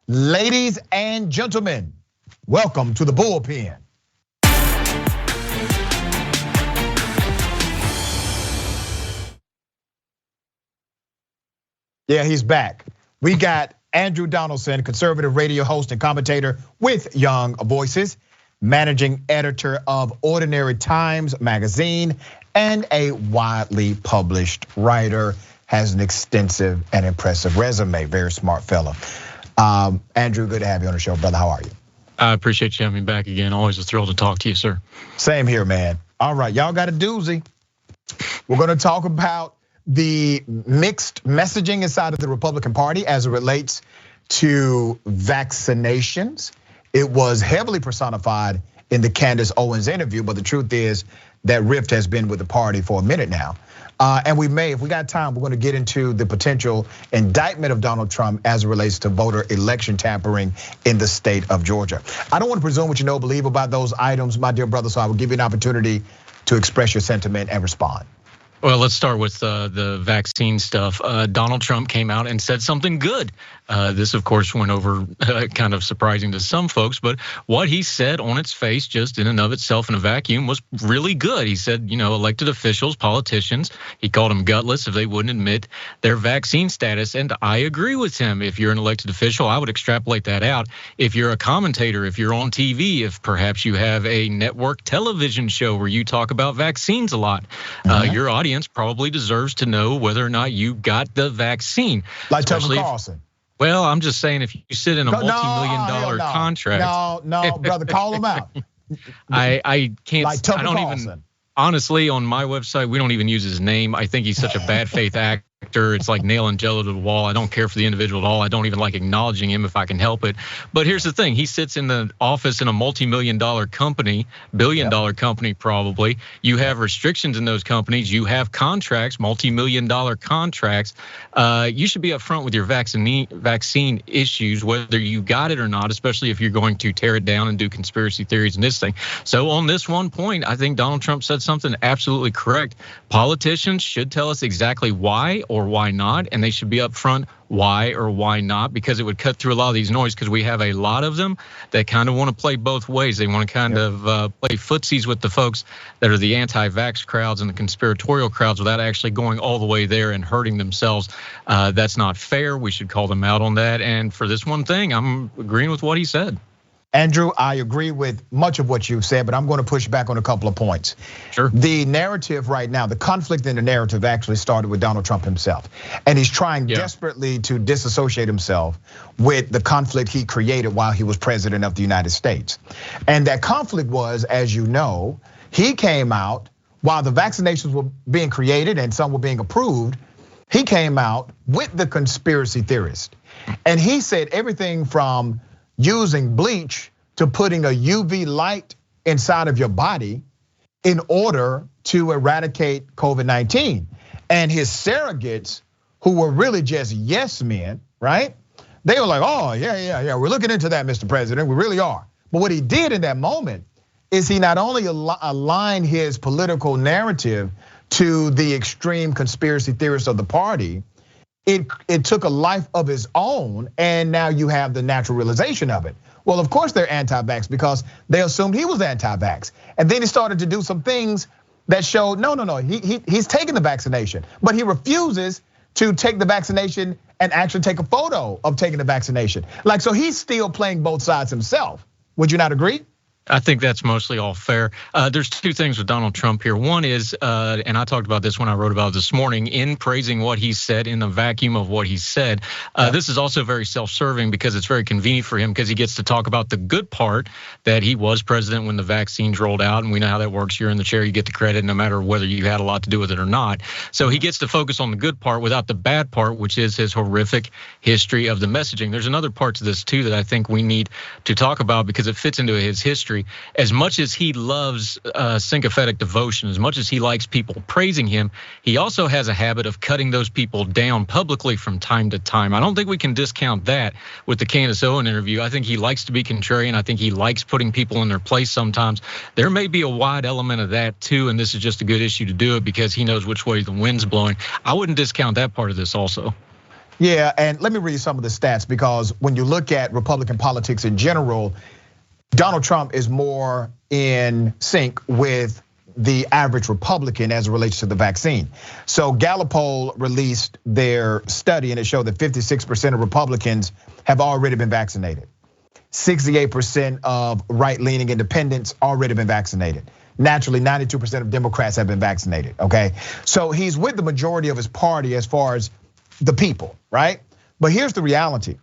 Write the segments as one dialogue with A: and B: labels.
A: Ladies and gentlemen, welcome to the Bullpen. Yeah, he's back. We got Andrew Donaldson, conservative radio host and commentator with Young Voices, managing editor of Ordinary Times magazine, and a widely published writer, has an extensive and impressive resume, very smart fella. Andrew, good to have you on the show, brother. How are you?
B: I appreciate you having me back again. Always a thrill to talk to you, sir.
A: Same here, man. All right, y'all got a doozy. We're gonna talk about the mixed messaging inside of the Republican Party as it relates to vaccinations. It was heavily personified in the Candace Owens interview, but the truth is that rift has been with the party for a minute now. And if we got time, we're gonna get into the potential indictment of Donald Trump as it relates to voter election tampering in the state of Georgia. I don't want to presume what you know, believe about those items, my dear brother, so I will give you an opportunity to express your sentiment and respond.
B: Well, let's start with the vaccine stuff. Donald Trump came out and said something good. This, of course, went over kind of surprising to some folks, but what he said on its face, just in and of itself in a vacuum, was really good. He said, elected officials, politicians, he called them gutless if they wouldn't admit their vaccine status. And I agree with him. If you're an elected official, I would extrapolate that out. If you're a commentator, if you're on TV, if perhaps you have a network television show where you talk about vaccines a lot, your audience probably deserves to know whether or not you got the vaccine.
A: Like Tucker Carlson.
B: Well, I'm just saying, if you sit in a multi-million-dollar contract.
A: No, brother, call him out.
B: I can't.
A: Like Tucker
B: I don't
A: Carlson.
B: even. Honestly, on my website, we don't even use his name. I think he's such a bad faith actor. It's like nailing Jello to the wall. I don't care for the individual at all. I don't even like acknowledging him if I can help it. But here's the thing. He sits in the office in a multi-million-dollar company, billion-dollar company probably. You have restrictions in those companies. You have contracts, multi-million-dollar contracts. You should be upfront with your vaccine issues, whether you got it or not, especially if you're going to tear it down and do conspiracy theories and this thing. So on this one point, I think Donald Trump said something absolutely correct. Politicians should tell us exactly why or why not, and they should be upfront why or why not, because it would cut through a lot of these noise, because we have a lot of them that kind of want to play both ways. They want to kind of play footsies with the folks that are the anti-vax crowds and the conspiratorial crowds without actually going all the way there and hurting themselves. That's not fair. We should call them out on that. And for this one thing, I'm agreeing with what he said.
A: Andrew, I agree with much of what you've said, but I'm going to push back on a couple of points.
B: Sure.
A: The narrative right now, the conflict in the narrative actually started with Donald Trump himself. And he's trying desperately to disassociate himself with the conflict he created while he was president of the United States. And that conflict was, as you know, he came out while the vaccinations were being created and some were being approved. He came out with the conspiracy theorist. And he said everything from using bleach to putting a UV light inside of your body in order to eradicate COVID-19. And his surrogates, who were really just yes men, right? They were like, oh, yeah, we're looking into that, Mr. President, we really are. But what he did in that moment is he not only aligned his political narrative to the extreme conspiracy theorists of the party, it took a life of its own, and now you have the natural realization of it. Well, of course they're anti-vax because they assumed he was anti-vax. And then he started to do some things that showed, no, he's taking the vaccination, but he refuses to take the vaccination and actually take a photo of taking the vaccination. Like, so he's still playing both sides himself. Would you not agree?
B: I think that's mostly all fair. There's two things with Donald Trump here. One is, and I talked about this when I wrote about it this morning, in praising what he said, in the vacuum of what he said. This is also very self-serving because it's very convenient for him because he gets to talk about the good part, that he was president when the vaccines rolled out, and we know how that works. You're in the chair, you get the credit no matter whether you had a lot to do with it or not. So he gets to focus on the good part without the bad part, which is his horrific history of the messaging. There's another part to this too that I think we need to talk about because it fits into his history. As much as he loves sympathetic devotion, as much as he likes people praising him, he also has a habit of cutting those people down publicly from time to time. I don't think we can discount that with the Candace Owens interview. I think he likes to be contrarian. I think he likes putting people in their place sometimes. There may be a wide element of that too, and this is just a good issue to do it because he knows which way the wind's blowing. I wouldn't discount that part of this also.
A: Yeah, and let me read some of the stats, because when you look at Republican politics in general, Donald Trump is more in sync with the average Republican as it relates to the vaccine. So Gallup poll released their study, and it showed that 56% of Republicans have already been vaccinated. 68% of right-leaning independents already been vaccinated. Naturally, 92% of Democrats have been vaccinated, okay? So he's with the majority of his party as far as the people, right? But here's the reality.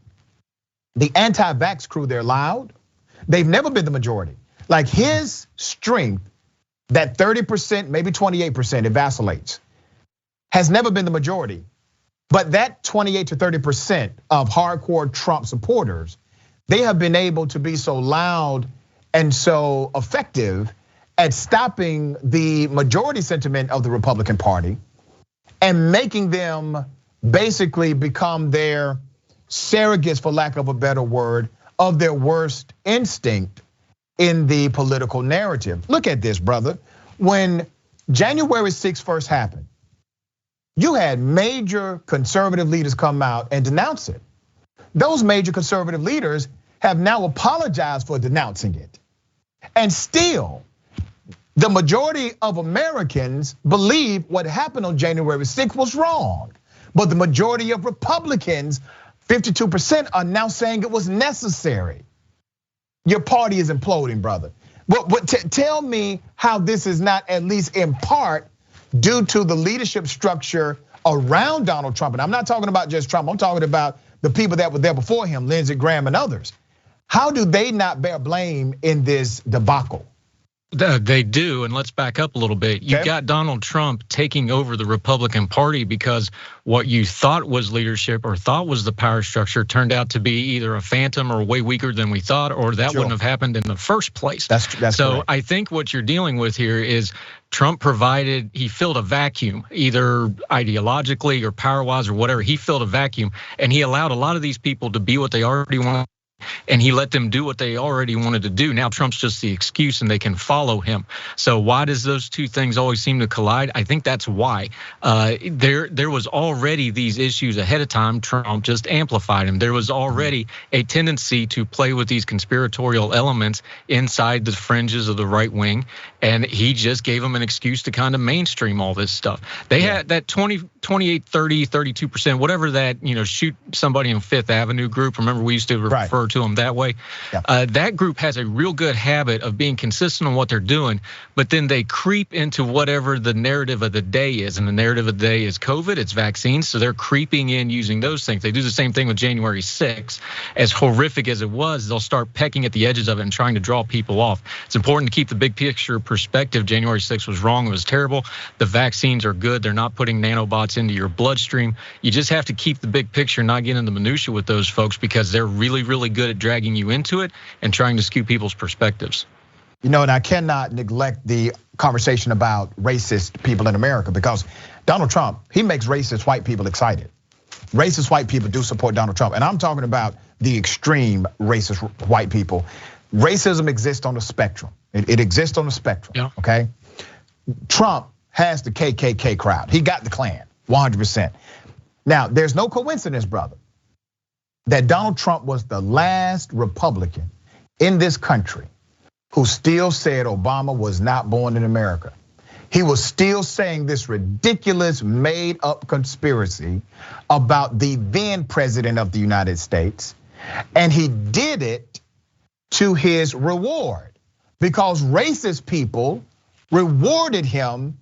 A: The anti-vax crew, they're loud. They've never been the majority. Like, his strength, that 30%, maybe 28%, it vacillates, has never been the majority. But that 28 to 30% of hardcore Trump supporters, they have been able to be so loud and so effective at stopping the majority sentiment of the Republican Party and making them basically become their surrogates, for lack of a better word, of their worst instinct in the political narrative. Look at this, brother. When January 6th first happened, you had major conservative leaders come out and denounce it. Those major conservative leaders have now apologized for denouncing it. And still, the majority of Americans believe what happened on January 6th was wrong. But the majority of Republicans, 52%, are now saying it was necessary. Your party is imploding, brother. But tell me how this is not, at least in part, due to the leadership structure around Donald Trump. And I'm not talking about just Trump, I'm talking about the people that were there before him, Lindsey Graham and others. How do they not bear blame in this debacle?
B: They do, and let's back up a little bit. You've got Donald Trump taking over the Republican Party because what you thought was leadership or thought was the power structure turned out to be either a phantom or way weaker than we thought, or that wouldn't have happened in the first place.
A: That's
B: so
A: correct.
B: I think what you're dealing with here is Trump he filled a vacuum, either ideologically or power-wise or whatever. He filled a vacuum, and he allowed a lot of these people to be what they already want. And he let them do what they already wanted to do. Now Trump's just the excuse and they can follow him. So why does those two things always seem to collide? I think that's why. There was already these issues ahead of time. Trump just amplified them. There was already a tendency to play with these conspiratorial elements inside the fringes of the right wing. And he just gave them an excuse to kind of mainstream all this stuff. They had that 28, 30, 32%, whatever that, shoot somebody in Fifth Avenue group. Remember, we used to refer to them that way. That group has a real good habit of being consistent on what they're doing, but then they creep into whatever the narrative of the day is. And the narrative of the day is COVID, it's vaccines. So they're creeping in using those things. They do the same thing with January 6th. As horrific as it was, they'll start pecking at the edges of it and trying to draw people off. It's important to keep the big picture perspective. January 6th was wrong, it was terrible. The vaccines are good. They're not putting nanobots into your bloodstream. You just have to keep the big picture, not get into minutia with those folks, because they're really, really good at dragging you into it and trying to skew people's perspectives.
A: And I cannot neglect the conversation about racist people in America, because Donald Trump, he makes racist white people excited. Racist white people do support Donald Trump. And I'm talking about the extreme racist white people. Racism exists on the spectrum. It exists on the spectrum, okay? Trump has the KKK crowd. He got the Klan, 100%. Now, there's no coincidence, brother, that Donald Trump was the last Republican in this country who still said Obama was not born in America. He was still saying this ridiculous made up conspiracy about the then president of the United States. And he did it to his reward, because racist people rewarded him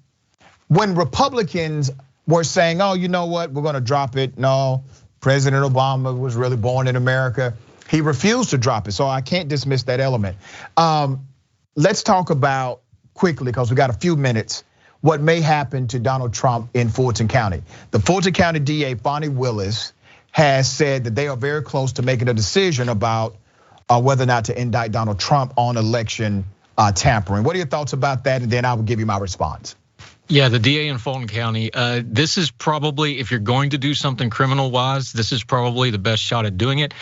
A: when Republicans were saying, oh, you know what, we're gonna drop it. No, President Obama was really born in America. He refused to drop it, so I can't dismiss that element. Let's talk about quickly, because we got a few minutes, what may happen to Donald Trump in Fulton County. The Fulton County DA, Fonnie Willis, has said that they are very close to making a decision about whether or not to indict Donald Trump on election tampering. What are your thoughts about that? And then I will give you my response.
B: Yeah, the DA in Fulton County, this is probably, if you're going to do something criminal-wise, this is probably the best shot at doing it.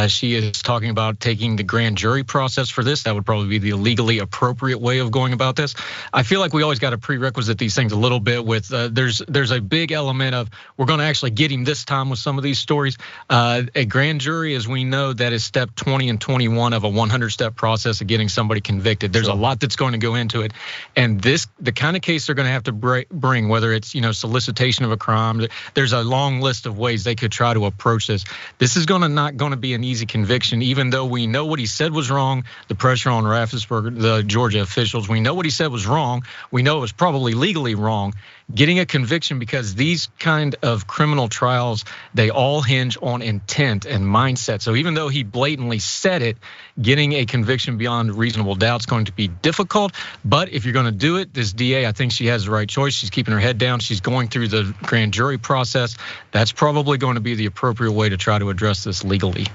B: She is talking about taking the grand jury process for this. That would probably be the legally appropriate way of going about this. I feel like we always got to prerequisite these things a little bit with, there's a big element of, we're going to actually get him this time with some of these stories. A grand jury, as we know, that is step 20 and 21 of a 100-step process of getting somebody convicted. There's a lot that's going to go into it. And the kind of case they're going to have to bring, whether it's solicitation of a crime, there's a long list of ways they could try to approach this. This is not going to be an easy conviction, even though we know what he said was wrong. The pressure on Raffensperger, the Georgia officials, we know what he said was wrong. We know it was probably legally wrong. Getting a conviction, because these kind of criminal trials, they all hinge on intent and mindset. So even though he blatantly said it, getting a conviction beyond reasonable doubt is going to be difficult. But if you're going to do it, this DA, I think she has the right choice. She's keeping her head down. She's going through the grand jury process. That's probably going to be the appropriate way to try to address this legally.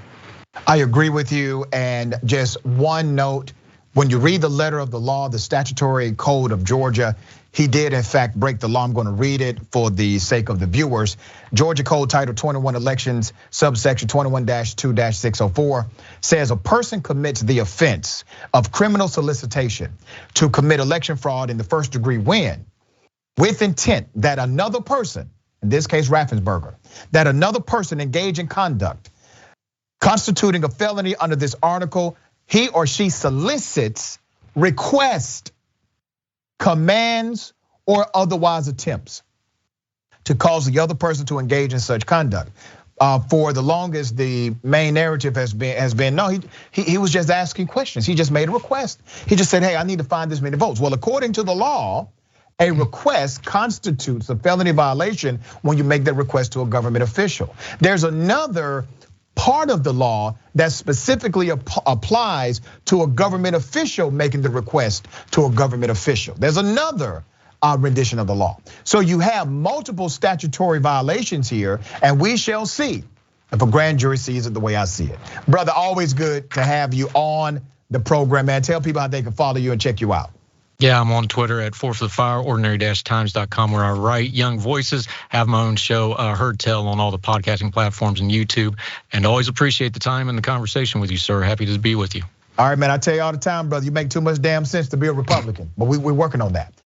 A: I agree with you. And just one note, when you read the letter of the law, the statutory code of Georgia, he did, in fact, break the law. I'm going to read it for the sake of the viewers. Georgia Code Title 21 Elections, subsection 21-2-604 says a person commits the offense of criminal solicitation to commit election fraud in the first degree when, with intent that another person, in this case Raffensperger, that another person engage in conduct constituting a felony under this article, he or she solicits, requests, commands, or otherwise attempts to cause the other person to engage in such conduct. For the longest, the main narrative has been no, he was just asking questions. He just made a request. He just said, hey, I need to find this many votes. Well, according to the law, a request constitutes a felony violation when you make that request to a government official. There's another part of the law that specifically applies to a government official making the request to a government official. There's another rendition of the law. So you have multiple statutory violations here, and we shall see if a grand jury sees it the way I see it. Brother, always good to have you on the program, man. Tell people how they can follow you and check you out.
B: Yeah, I'm on Twitter at 4forthefire, ordinary-times.com, where I write young voices, have my own show, Heard Tell, on all the podcasting platforms and YouTube. And always appreciate the time and the conversation with you, sir. Happy to be with you.
A: All right, man, I tell you all the time, brother, you make too much damn sense to be a Republican, but we're working on that.